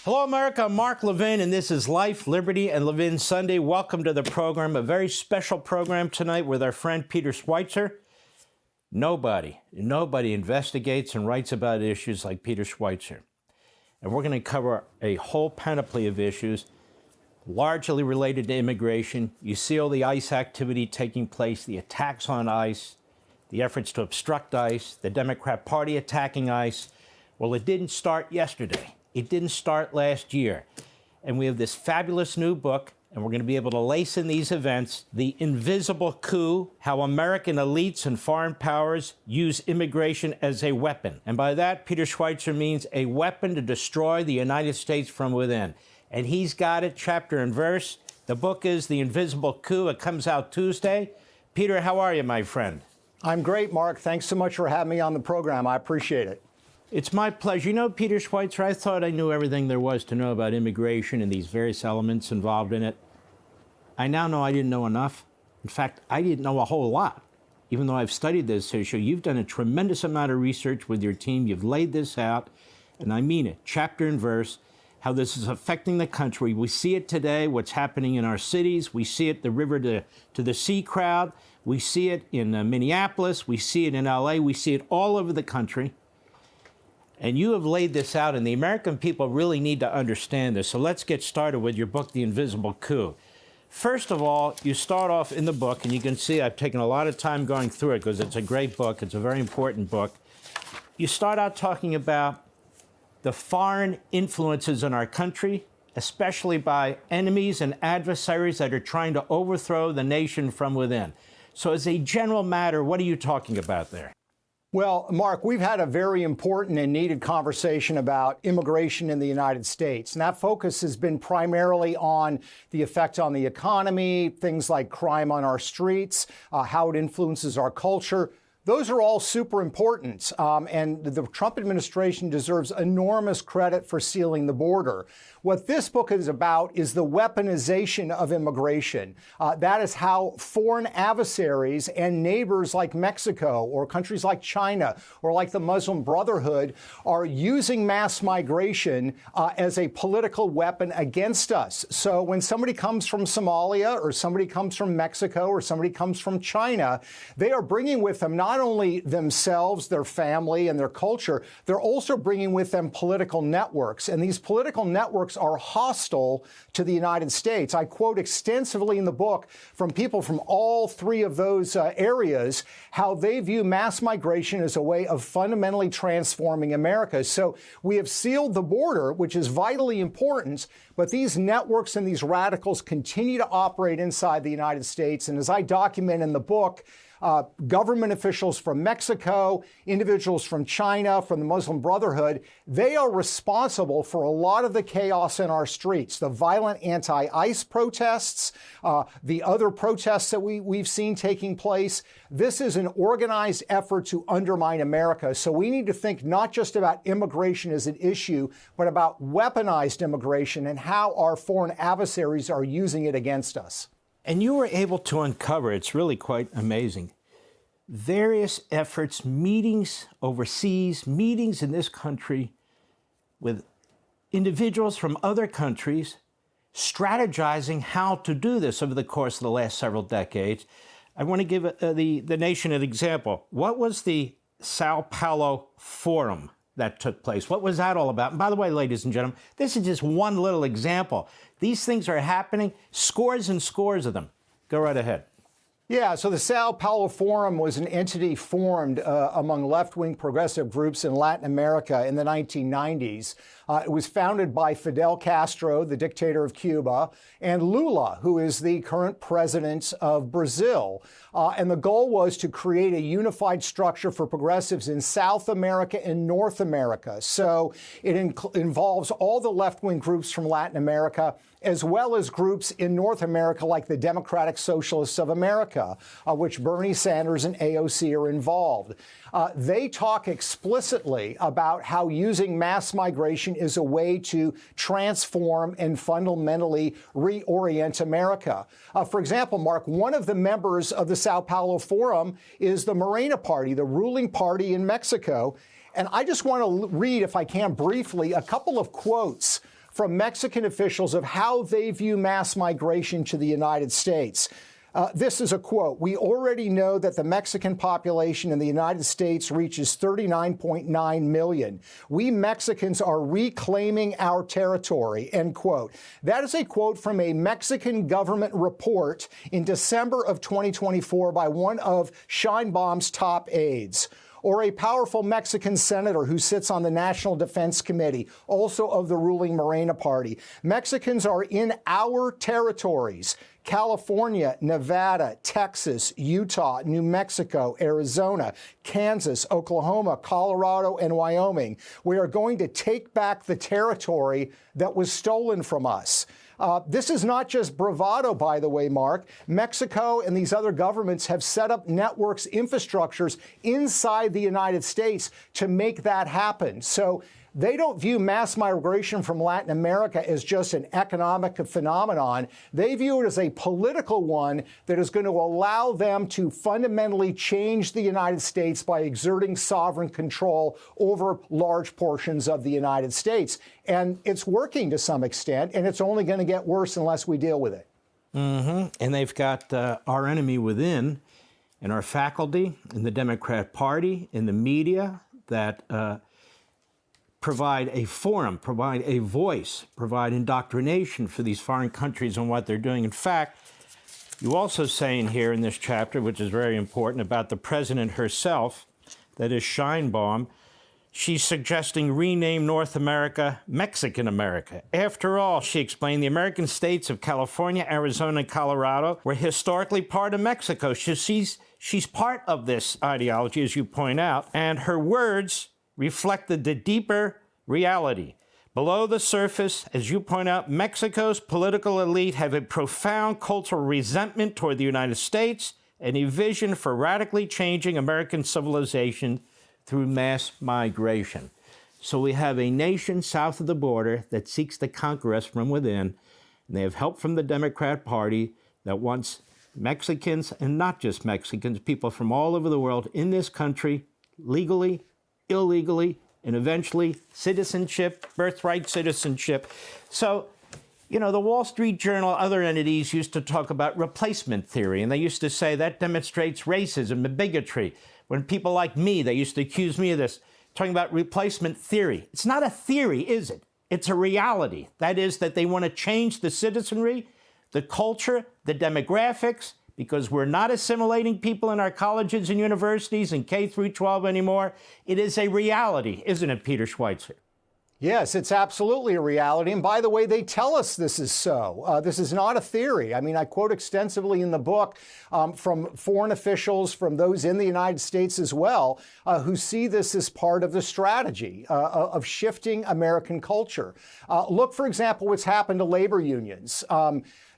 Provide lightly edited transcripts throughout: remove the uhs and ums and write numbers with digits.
Hello, America. I'm Mark Levin, and this is Life, Liberty, and Levin Sunday. Welcome to the program, a very special program tonight with our friend Peter Schweizer. Nobody investigates and writes about issues like Peter Schweizer. And we're going to cover a whole panoply of issues, largely related to immigration. You see all the ICE activity taking place, the attacks on ICE, the efforts to obstruct ICE, the Democrat Party attacking ICE. Well, it didn't start yesterday. It didn't start last year. And we have this fabulous new book, and we're going to be able to lace in these events, The Invisible Coup, How American Elites and Foreign Powers Use Immigration as a Weapon. And by that, Peter Schweizer means a weapon to destroy the United States from within. And he's got it, chapter and verse. The book is The Invisible Coup. It comes out Tuesday. Peter, how are you, my friend? I'm great, Mark. Thanks so much for having me on the program. I appreciate it. It's my pleasure. You know, Peter Schweizer, I thought I knew everything there was to know about immigration and these various elements involved in it. I now know I didn't know enough. In fact, I didn't know a whole lot, even though I've studied this issue. You've done a tremendous amount of research with your team. You've laid this out, and I mean it, chapter and verse, how this is affecting the country. We see it today, what's happening in our cities. We see it, the river to the sea crowd. We see it in Minneapolis. We see it in LA. We see it all over the country. And you have laid this out, and the American people really need to understand this. So let's get started with your book, The Invisible Coup. First of all, you start off in the book, and you can see I've taken a lot of time going through it because it's a great book. It's a very important book. You start out talking about the foreign influences in our country, especially by enemies and adversaries that are trying to overthrow the nation from within. So as a general matter, what are you talking about there? Well, Mark, we've had a very important and needed conversation about immigration in the United States. And that focus has been primarily on the effect on the economy, things like crime on our streets, how it influences our culture. Those are all super important, and the Trump administration deserves enormous credit for sealing the border. What this book is about is the weaponization of immigration. That is how foreign adversaries and neighbors like Mexico or countries like China or like the Muslim Brotherhood are using mass migration as a political weapon against us. So when somebody comes from Somalia or somebody comes from Mexico or somebody comes from China, they are bringing with them not only themselves, their family, and their culture, they're also bringing with them political networks. And these political networks are hostile to the United States. I quote extensively in the book from people from all three of those areas how they view mass migration as a way of fundamentally transforming America. So we have sealed the border, which is vitally important, but these networks and these radicals continue to operate inside the United States. And as I document in the book, government officials from Mexico, individuals from China, from the Muslim Brotherhood, they are responsible for a lot of the chaos in our streets, the violent anti-ICE protests, the other protests that we've seen taking place. This is an organized effort to undermine America. So we need to think not just about immigration as an issue, but about weaponized immigration and how our foreign adversaries are using it against us. And you were able to uncover, it's really quite amazing, various efforts, meetings overseas, meetings in this country with individuals from other countries strategizing how to do this over the course of the last several decades. I want to give the nation an example. What was the Sao Paulo Forum that took place? What was that all about? And by the way, ladies and gentlemen, this is just one little example. These things are happening, scores and scores of them. Go right ahead. Yeah, so the Sao Paulo Forum was an entity formed among left-wing progressive groups in Latin America in the 1990s. It was founded by Fidel Castro, the dictator of Cuba, and Lula, who is the current president of Brazil. And the goal was to create a unified structure for progressives in South America and North America. So it involves all the left-wing groups from Latin America, as well as groups in North America like the Democratic Socialists of America, which Bernie Sanders and AOC are involved. They talk explicitly about how using mass migration is a way to transform and fundamentally reorient America. For example, Mark, one of the members of the Sao Paulo Forum is the Morena Party, the ruling party in Mexico. And I just want to read, if I can briefly, a couple of quotes from Mexican officials of how they view mass migration to the United States. This is a quote. "We already know that the Mexican population in the United States reaches 39.9 million. We Mexicans are reclaiming our territory," end quote. That is a quote from a Mexican government report in December of 2024 by one of Sheinbaum's top aides. Or a powerful Mexican senator who sits on the National Defense Committee, also of the ruling Morena Party. "Mexicans are in our territories. California, Nevada, Texas, Utah, New Mexico, Arizona, Kansas, Oklahoma, Colorado, and Wyoming. We are going to take back the territory that was stolen from us." This is not just bravado, by the way, Mark. Mexico and these other governments have set up networks, infrastructures inside the United States to make that happen. So they don't view mass migration from Latin America as just an economic phenomenon. They view it as a political one that is going to allow them to fundamentally change the United States by exerting sovereign control over large portions of the United States. And it's working to some extent, and it's only going to get worse unless we deal with it. And they've got our enemy within, in our faculty, in the Democrat Party, in the media, that provide a forum, provide a voice, provide indoctrination for these foreign countries on what they're doing. In fact, you also say in here in this chapter, which is very important, about the president herself, that is Sheinbaum, she's suggesting rename North America Mexican America. After all, she explained, the American states of California, Arizona, and Colorado were historically part of Mexico. She's part of this ideology, as you point out, and her words reflected the deeper reality. Below the surface, as you point out, Mexico's political elite have a profound cultural resentment toward the United States and a vision for radically changing American civilization through mass migration. So we have a nation south of the border that seeks to conquer us from within, and they have help from the Democrat Party that wants Mexicans, and not just Mexicans, people from all over the world in this country, legally, illegally, and eventually citizenship, birthright citizenship. So, you know, the Wall Street Journal, other entities used to talk about replacement theory, and they used to say that demonstrates racism and bigotry. When people like me, they used to accuse me of this, talking about replacement theory. It's not a theory, is it? It's a reality. That is that they want to change the citizenry, the culture, the demographics, because we're not assimilating people in our colleges and universities and K through 12 anymore. It is a reality, isn't it, Peter Schweizer? Yes, it's absolutely a reality. And by the way, they tell us this is so. This is not a theory. I mean, I quote extensively in the book from foreign officials, from those in the United States as well, who see this as part of the strategy of shifting American culture. Look, for example, what's happened to labor unions.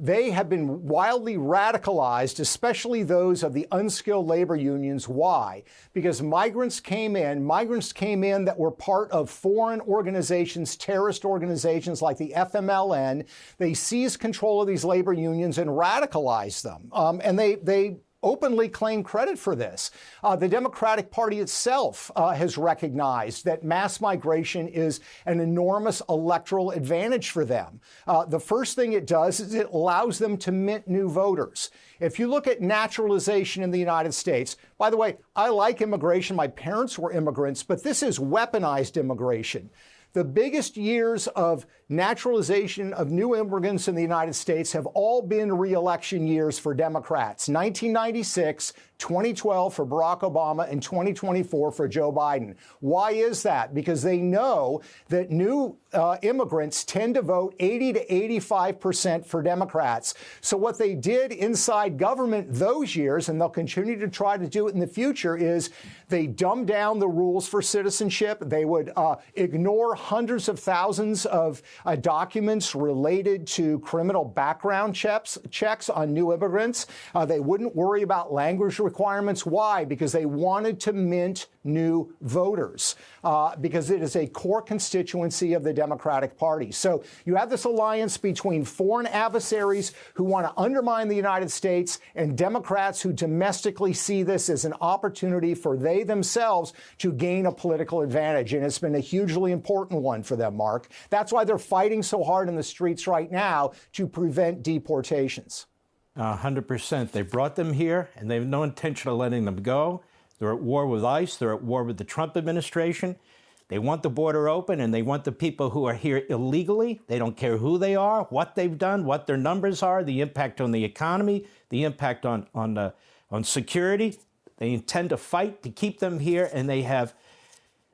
They have been wildly radicalized, especially those of the unskilled labor unions. Why? Because migrants came in that were part of foreign organizations, terrorist organizations like the FMLN. They seized control of these labor unions and radicalized them. And they openly claim credit for this. The Democratic Party itself has recognized that mass migration is an enormous electoral advantage for them. The first thing it does is it allows them to mint new voters. If you look at naturalization in the United States, by the way, I like immigration. My parents were immigrants, but this is weaponized immigration. The biggest years of naturalization of new immigrants in the United States have all been re-election years for Democrats. 1996, 2012 for Barack Obama, and 2024 for Joe Biden. Why is that? Because they know that new immigrants tend to vote 80 to 85% for Democrats. So what they did inside government those years, and they'll continue to try to do it in the future, is they dumbed down the rules for citizenship. They would ignore hundreds of thousands of documents related to criminal background checks on new immigrants. They wouldn't worry about language requirements. Why? Because they wanted to mint new voters, because it is a core constituency of the Democratic Party. So you have this alliance between foreign adversaries who want to undermine the United States and Democrats who domestically see this as an opportunity for they themselves to gain a political advantage. And it's been a hugely important one for them, Mark. That's why they're fighting so hard in the streets right now to prevent deportations. 100%. They brought them here, and they have no intention of letting them go. They're at war with ICE. They're at war with the Trump administration. They want the border open, and they want the people who are here illegally. They don't care who they are, what they've done, what their numbers are, the impact on the economy, the impact on security. They intend to fight to keep them here, and they have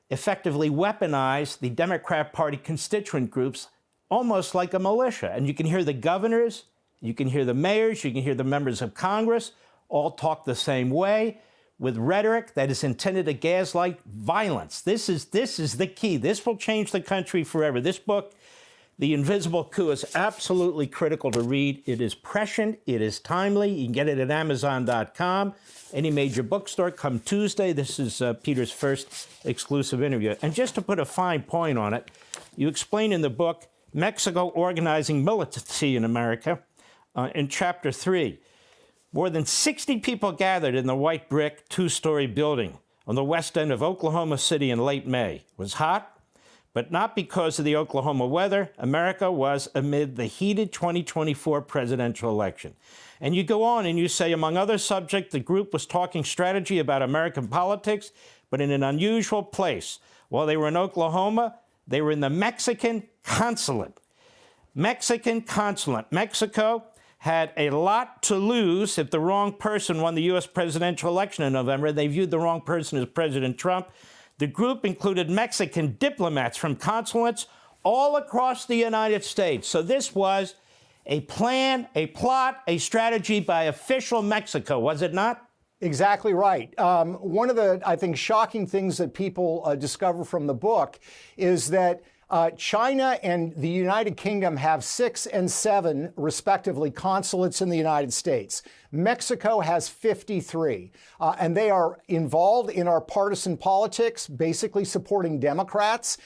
effectively weaponized the Democrat Party constituent groups almost like a militia. And you can hear the governors, you can hear the mayors, you can hear the members of Congress all talk the same way with rhetoric that is intended to gaslight violence. This is the key. This will change the country forever. This book, The Invisible Coup, is absolutely critical to read. It is prescient. It is timely. You can get it at Amazon.com, any major bookstore. Come Tuesday. This is Peter's first exclusive interview. And just to put a fine point on it, you explain in the book Mexico organizing militancy in America in Chapter 3. More than 60 people gathered in the white brick two-story building on the west end of Oklahoma City in late May. It was hot, but not because of the Oklahoma weather. America was amid the heated 2024 presidential election. And you go on and you say, among other subjects, the group was talking strategy about American politics, but in an unusual place. While they were in Oklahoma, they were in the Mexican consulate. Mexican consulate. Mexico had a lot to lose if the wrong person won the U.S. presidential election in November. They viewed the wrong person as President Trump. The group included Mexican diplomats from consulates all across the United States. So this was a plan, a plot, a strategy by official Mexico, was it not? Exactly right. One of the, I think, shocking things that people discover from the book is that China and the United Kingdom have 6 and 7, respectively, consulates in the United States. Mexico has 53, and they are involved in our partisan politics, basically supporting Democrats,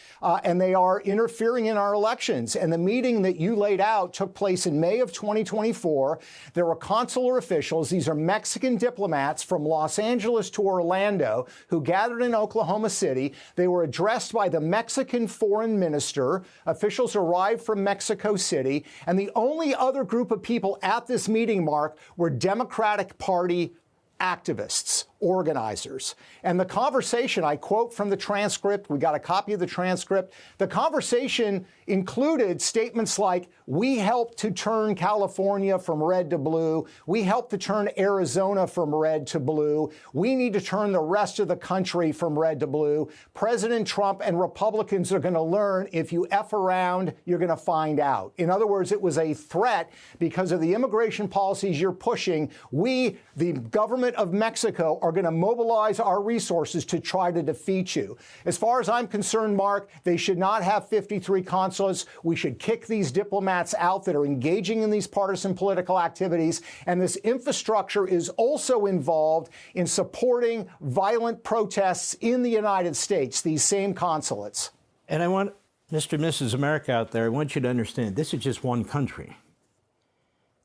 and they are interfering in our elections. And the meeting that you laid out took place in May of 2024. There were consular officials. These are Mexican diplomats from Los Angeles to Orlando who gathered in Oklahoma City. They were addressed by the Mexican foreign minister. Officials arrived from Mexico City, and the only other group of people at this meeting, Mark, were Democratic Party activists, organizers. And the conversation, I quote from the transcript, we got a copy of the transcript, the conversation included statements like, we helped to turn California from red to blue, we helped to turn Arizona from red to blue, we need to turn the rest of the country from red to blue. President Trump and Republicans are going to learn, if you F around, you're going to find out. In other words, it was a threat because of the immigration policies you're pushing. We, the government of Mexico, are going to mobilize our resources to try to defeat you. As far as I'm concerned, Mark, they should not have 53 consulates. We should kick these diplomats out that are engaging in these partisan political activities. And this infrastructure is also involved in supporting violent protests in the United States, these same consulates. And I want Mr. and Mrs. America out there, I want you to understand, this is just one country.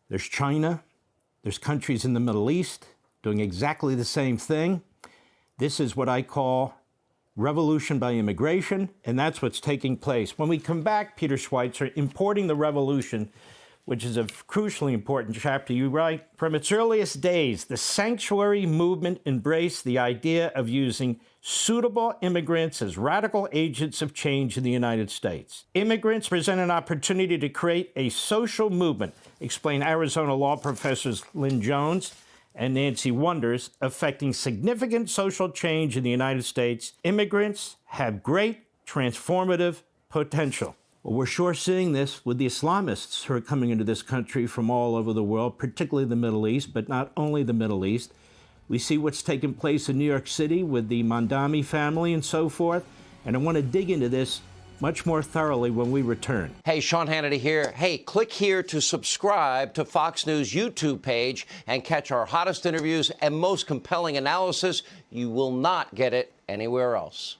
There's China, there's countries in the Middle East doing exactly the same thing. This is what I call revolution by immigration, and that's what's taking place. When we come back, Peter Schweizer, importing the revolution, which is a crucially important chapter, you write, from its earliest days, the sanctuary movement embraced the idea of using suitable immigrants as radical agents of change in the United States. Immigrants present an opportunity to create a social movement, explain Arizona law professors Lynn Jones and Nancy Wonders, affecting significant social change in the United States. Immigrants have great transformative potential. Well, we're sure seeing this with the Islamists who are coming into this country from all over the world, particularly the Middle East, but not only the Middle East. We see what's taken place in New York City with the Mondami family and so forth. And I want to dig into this much more thoroughly when we return. Hey, Sean Hannity here. Hey, click here to subscribe to Fox News YouTube page and catch our hottest interviews and most compelling analysis. You will not get it anywhere else.